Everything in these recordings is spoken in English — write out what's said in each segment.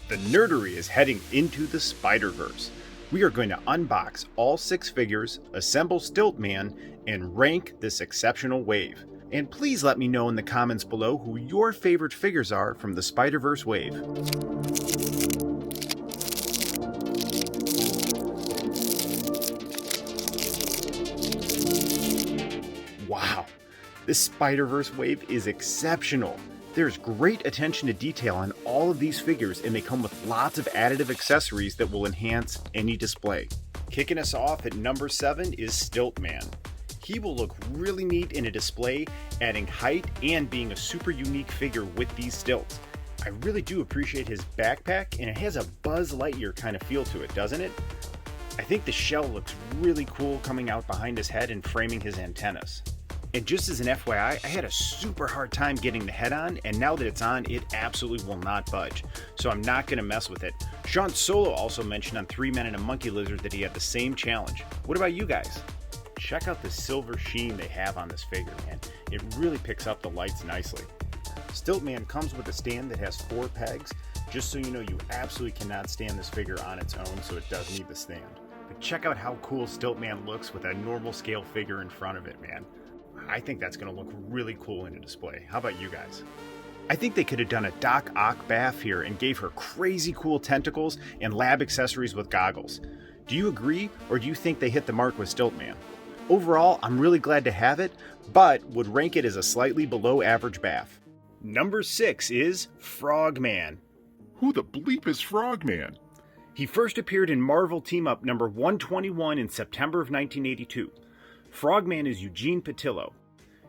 The Nerdery is heading into the Spider-Verse. We are going to unbox all 6 figures, assemble Stilt Man, and rank this exceptional wave. And please let me know in the comments below who your favorite figures are from the Spider-Verse wave. Wow, this Spider-Verse wave is exceptional. There's great attention to detail on all of these figures, and they come with lots of additive accessories that will enhance any display. Kicking us off at number 7 is Stilt Man. He will look really neat in a display, adding height and being a super unique figure with these stilts. I really do appreciate his backpack, and it has a Buzz Lightyear kind of feel to it, doesn't it? I think the shell looks really cool coming out behind his head and framing his antennas. And just as an FYI, I had a super hard time getting the head on, and now that it's on, it absolutely will not budge. So I'm not going to mess with it. Sean Solo also mentioned on 3 Men and a Monkey Lizard that he had the same challenge. What about you guys? Check out the silver sheen they have on this figure, man. It really picks up the lights nicely. Stilt Man comes with a stand that has 4 pegs. Just so you know, you absolutely cannot stand this figure on its own, so it does need the stand. But check out how cool Stilt Man looks with a normal scale figure in front of it, man. I think that's going to look really cool in a display. How about you guys? I think they could have done a Doc Ock Bath here and gave her crazy cool tentacles and lab accessories with goggles. Do you agree, or do you think they hit the mark with Stilt Man? Overall, I'm really glad to have it, but would rank it as a slightly below average bath. Number 6 is Frogman. Who the bleep is Frogman? He first appeared in Marvel Team-Up number 121 in September of 1982. Frogman is Eugene Patillo.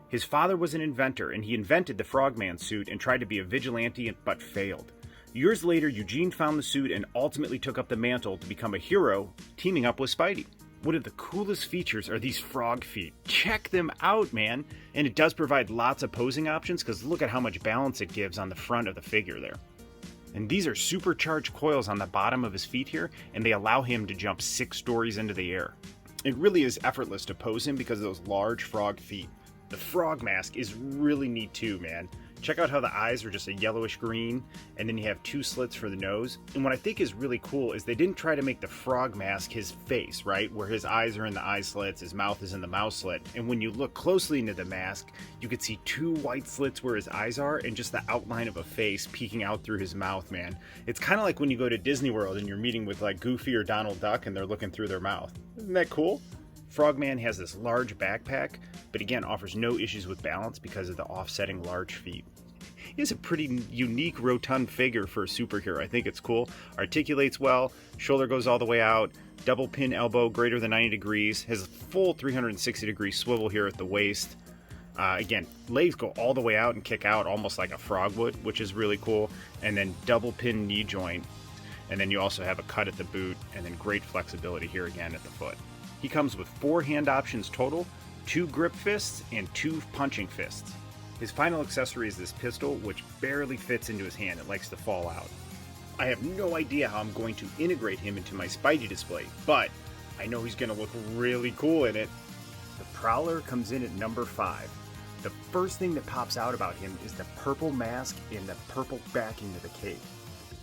His father was an inventor, and he invented the Frogman suit and tried to be a vigilante but failed. Years later, Eugene found the suit and ultimately took up the mantle to become a hero, teaming up with Spidey. One of the coolest features are these frog feet. Check them out, man! And it does provide lots of posing options, because look at how much balance it gives on the front of the figure there. And these are supercharged coils on the bottom of his feet here, and they allow him to jump 6 stories into the air. It really is effortless to pose him because of those large frog feet. The frog mask is really neat too, man. Check out how the eyes are just a yellowish green, and then you have 2 slits for the nose. And what I think is really cool is they didn't try to make the frog mask his face, right? Where his eyes are in the eye slits, his mouth is in the mouth slit. And when you look closely into the mask, you can see 2 white slits where his eyes are and just the outline of a face peeking out through his mouth, man. It's kind of like when you go to Disney World and you're meeting with like Goofy or Donald Duck and they're looking through their mouth. Isn't that cool? Frogman has this large backpack, but again offers no issues with balance because of the offsetting large feet. He is a pretty unique rotund figure for a superhero. I think it's cool. Articulates well, shoulder goes all the way out, double pin elbow greater than 90 degrees, has a full 360 degree swivel here at the waist. Again, legs go all the way out and kick out almost like a frog would, which is really cool. And then double pin knee joint. And then you also have a cut at the boot, and then great flexibility here again at the foot. He comes with 4 hand options total, 2 grip fists, and 2 punching fists. His final accessory is this pistol, which barely fits into his hand. It likes to fall out. I have no idea how I'm going to integrate him into my Spidey display, but I know he's going to look really cool in it. The Prowler comes in at number 5. The first thing that pops out about him is the purple mask and the purple backing of the cape.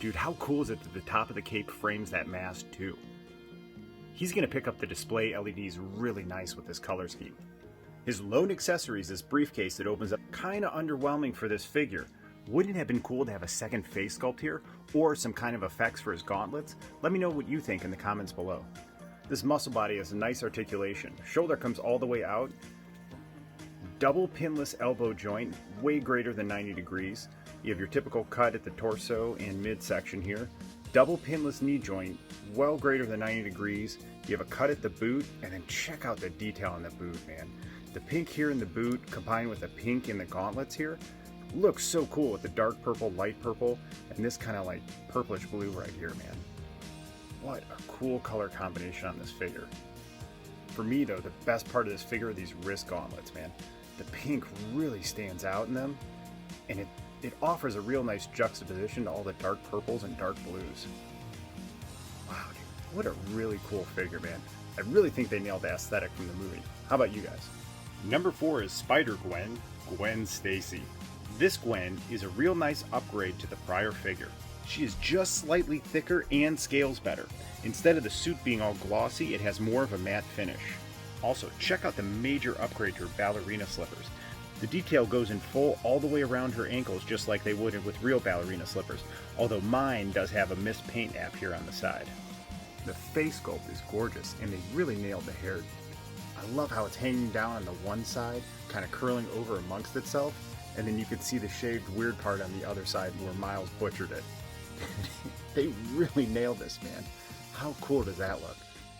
Dude, how cool is it that the top of the cape frames that mask too? He's going to pick up the display LEDs really nice with this color scheme. His lone accessory is this briefcase that opens up. Kind of underwhelming for this figure. Wouldn't it have been cool to have a second face sculpt here, or some kind of effects for his gauntlets? Let me know what you think in the comments below. This muscle body has a nice articulation. Shoulder comes all the way out. Double pinless elbow joint, way greater than 90 degrees. You have your typical cut at the torso and midsection here. Double pinless knee joint, well greater than 90 degrees. You have a cut at the boot, and then check out the detail on the boot, man. The pink here in the boot combined with the pink in the gauntlets here looks so cool with the dark purple, light purple, and this kind of like purplish blue right here, man. What a cool color combination on this figure. For me though, the best part of this figure are these wrist gauntlets, man. The pink really stands out in them, and it offers a real nice juxtaposition to all the dark purples and dark blues. Wow, dude, what a really cool figure, man. I really think they nailed the aesthetic from the movie. How about you guys? Number 4 is SpiderGwen, Gwen Stacy. This Gwen is a real nice upgrade to the prior figure. She is just slightly thicker and scales better. Instead of the suit being all glossy, it has more of a matte finish. Also, check out the major upgrade to her ballerina slippers. The detail goes in full all the way around her ankles just like they would with real ballerina slippers, although mine does have a mist paint app here on the side. The face sculpt is gorgeous, and they really nailed the hair. I love how it's hanging down on the one side, kind of curling over amongst itself, and then you could see the shaved weird part on the other side where Miles butchered it. They really nailed this, man. How cool does that look?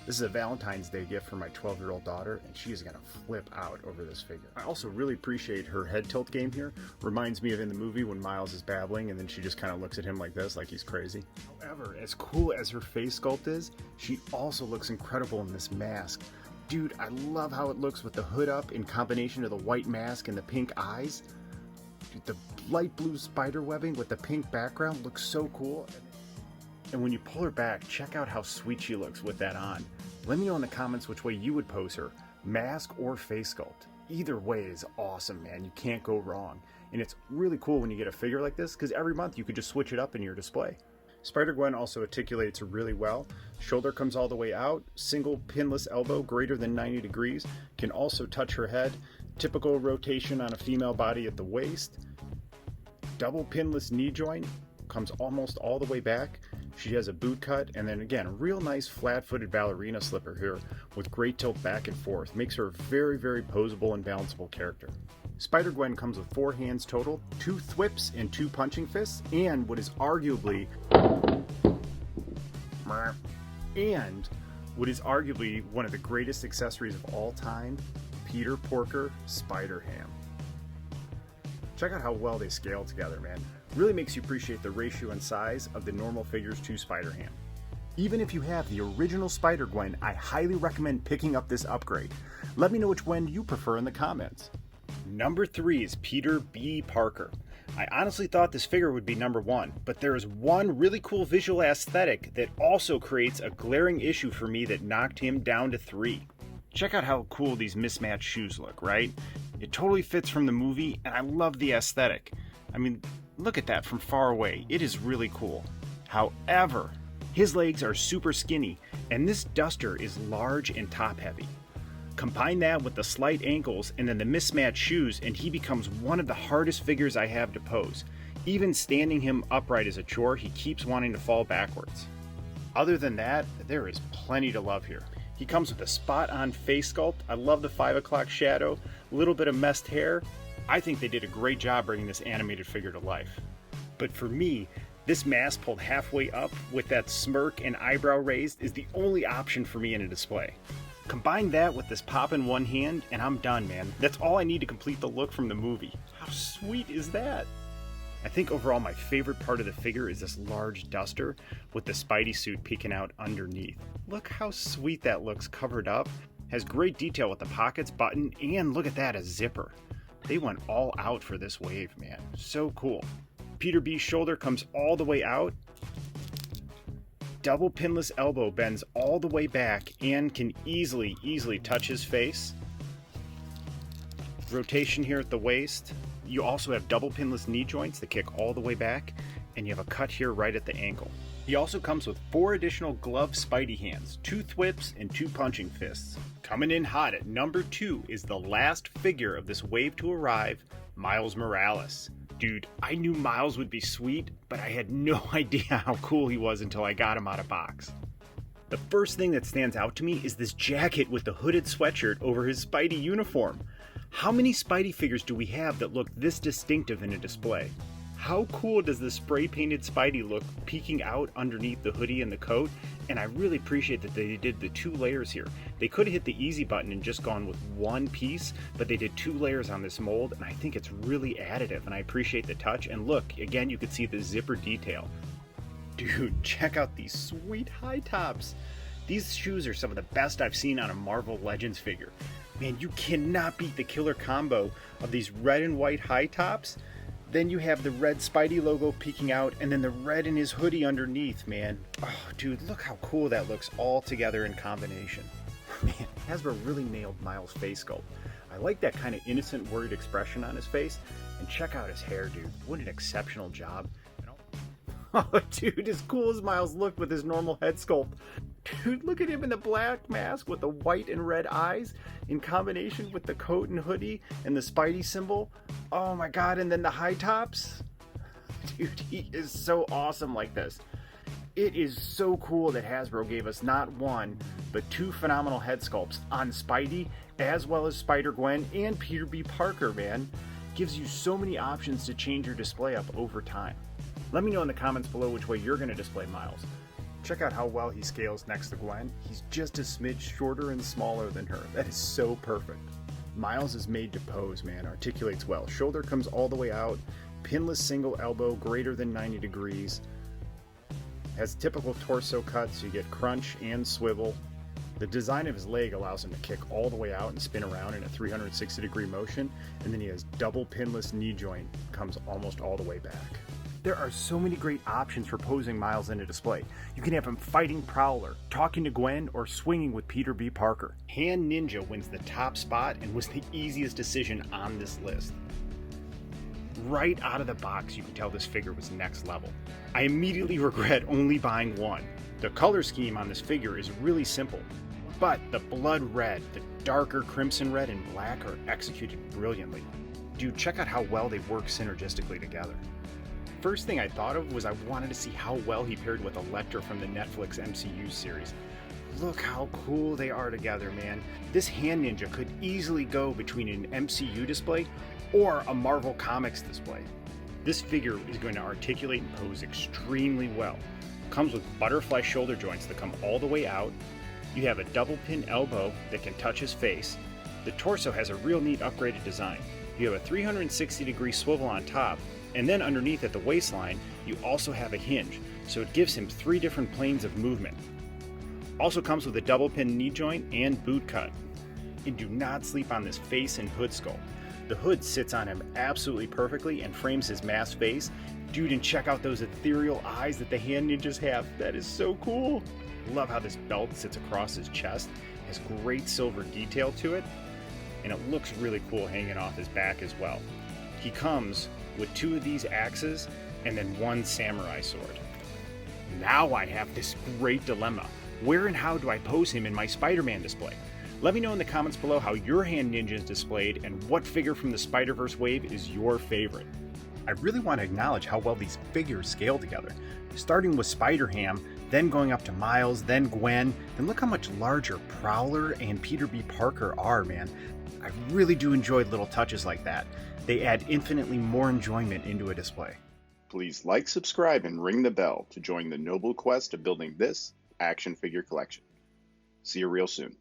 This is a Valentine's Day gift for my 12-year-old daughter, and she is going to flip out over this figure. I also really appreciate her head tilt game here. Reminds me of in the movie when Miles is babbling, and then she just kind of looks at him like this, like he's crazy. However, as cool as her face sculpt is, she also looks incredible in this mask. Dude, I love how it looks with the hood up in combination of the white mask and the pink eyes. Dude, the light blue spider webbing with the pink background looks so cool. And when you pull her back, check out how sweet she looks with that on. Let me know in the comments which way you would pose her, mask or face sculpt. Either way is awesome, man. You can't go wrong. And it's really cool when you get a figure like this, because every month you could just switch it up in your display. SpiderGwen also articulates really well. Shoulder comes all the way out, single pinless elbow greater than 90 degrees, can also touch her head, typical rotation on a female body at the waist, double pinless knee joint, comes almost all the way back. She has a boot cut, and then again, a real nice flat-footed ballerina slipper here with great tilt back and forth. Makes her a very, very posable and balanceable character. SpiderGwen comes with 4 hands total, 2 thwips and 2 punching fists, and what is arguably one of the greatest accessories of all time, Peter Porker Spider Ham. Check out how well they scale together, man. Really makes you appreciate the ratio and size of the normal figures to Spider-Ham. Even if you have the original SpiderGwen, I highly recommend picking up this upgrade. Let me know which one you prefer in the comments. Number 3 is Peter B. Parker. I honestly thought this figure would be number 1, but there is one really cool visual aesthetic that also creates a glaring issue for me that knocked him down to 3. Check out how cool these mismatched shoes look, right? It totally fits from the movie, and I love the aesthetic. I mean, look at that from far away. It is really cool. However, his legs are super skinny, and this duster is large and top heavy. Combine that with the slight ankles and then the mismatched shoes, and he becomes one of the hardest figures I have to pose. Even standing him upright is a chore. He keeps wanting to fall backwards. Other than that, there is plenty to love here. He comes with a spot-on face sculpt. I love the 5 o'clock shadow, a little bit of messed hair. I think they did a great job bringing this animated figure to life. But for me, this mask pulled halfway up with that smirk and eyebrow raised is the only option for me in a display. Combine that with this pop in one hand and I'm done, man. That's all I need to complete the look from the movie. How sweet is that? I think overall my favorite part of the figure is this large duster with the Spidey suit peeking out underneath. Look how sweet that looks covered up. Has great detail with the pockets, button, and look at that, a zipper. They went all out for this wave, man. So cool. Peter B's shoulder comes all the way out. Double pinless elbow bends all the way back and can easily touch his face. Rotation here at the waist. You also have double pinless knee joints that kick all the way back, and you have a cut here right at the ankle. He also comes with 4 additional glove Spidey hands, 2 thwips, and 2 punching fists. Coming in hot at number 2 is the last figure of this wave to arrive, Miles Morales. Dude, I knew Miles would be sweet, but I had no idea how cool he was until I got him out of box. The first thing that stands out to me is this jacket with the hooded sweatshirt over his Spidey uniform. How many Spidey figures do we have that look this distinctive in a display? How cool does the spray painted Spidey look peeking out underneath the hoodie and the coat? And I really appreciate that they did the 2 layers here. They could have hit the easy button and just gone with 1 piece, but they did 2 layers on this mold, and I think it's really additive, and I appreciate the touch. And look, again, you can see the zipper detail. Dude, check out these sweet high tops. These shoes are some of the best I've seen on a Marvel Legends figure. Man, you cannot beat the killer combo of these red and white high tops. Then you have the red Spidey logo peeking out, and then the red in his hoodie underneath, man. Oh, dude, look how cool that looks all together in combination. Man, Hasbro really nailed Miles' face sculpt. I like that kind of innocent, worried expression on his face. And check out his hair, dude. What an exceptional job. Oh, dude, as cool as Miles looked with his normal head sculpt. Dude, look at him in the black mask with the white and red eyes in combination with the coat and hoodie and the Spidey symbol. Oh my god, and then the high tops. Dude, he is so awesome like this. It is so cool that Hasbro gave us not one, but two phenomenal head sculpts on Spidey, as well as SpiderGwen and Peter B. Parker, man. Gives you so many options to change your display up over time. Let me know in the comments below which way you're going to display Miles. Check out how well he scales next to Gwen. He's just a smidge shorter and smaller than her. That is so perfect. Miles is made to pose, man. Articulates well. Shoulder comes all the way out. Pinless single elbow, greater than 90 degrees. Has typical torso cuts, you get crunch and swivel. The design of his leg allows him to kick all the way out and spin around in a 360 degree motion, and then he has double pinless knee joint, comes almost all the way back. There are so many great options for posing Miles in a display. You can have him fighting Prowler, talking to Gwen, or swinging with Peter B. Parker. Hand Ninja wins the top spot and was the easiest decision on this list. Right out of the box, you can tell this figure was next level. I immediately regret only buying one. The color scheme on this figure is really simple, but the blood red, the darker crimson red and black are executed brilliantly. Dude, check out how well they work synergistically together. First thing I thought of was I wanted to see how well he paired with Elektra from the Netflix MCU series. Look how cool they are together, man. This Hand Ninja could easily go between an MCU display or a Marvel Comics display. This figure is going to articulate and pose extremely well. Comes with butterfly shoulder joints that come all the way out. You have a double pin elbow that can touch his face. The torso has a real neat upgraded design. You have a 360 degree swivel on top, and then underneath at the waistline, you also have a hinge, so it gives him 3 different planes of movement. Also comes with a double pin knee joint and boot cut. And do not sleep on this face and hood sculpt. The hood sits on him absolutely perfectly and frames his masked face. Dude, and check out those ethereal eyes that the Hand Ninjas have. That is so cool. Love how this belt sits across his chest. Has great silver detail to it. And it looks really cool hanging off his back as well. He comes with 2 of these axes and then 1 samurai sword. Now I have this great dilemma. Where and how do I pose him in my Spider-Man display? Let me know in the comments below how your Hand Ninja is displayed and what figure from the Spider-Verse wave is your favorite. I really want to acknowledge how well these figures scale together. Starting with Spider-Ham, then going up to Miles, then Gwen, then look how much larger Prowler and Peter B. Parker are, man. I really do enjoy little touches like that. They add infinitely more enjoyment into a display. Please like, subscribe, and ring the bell to join the noble quest of building this action figure collection. See you real soon.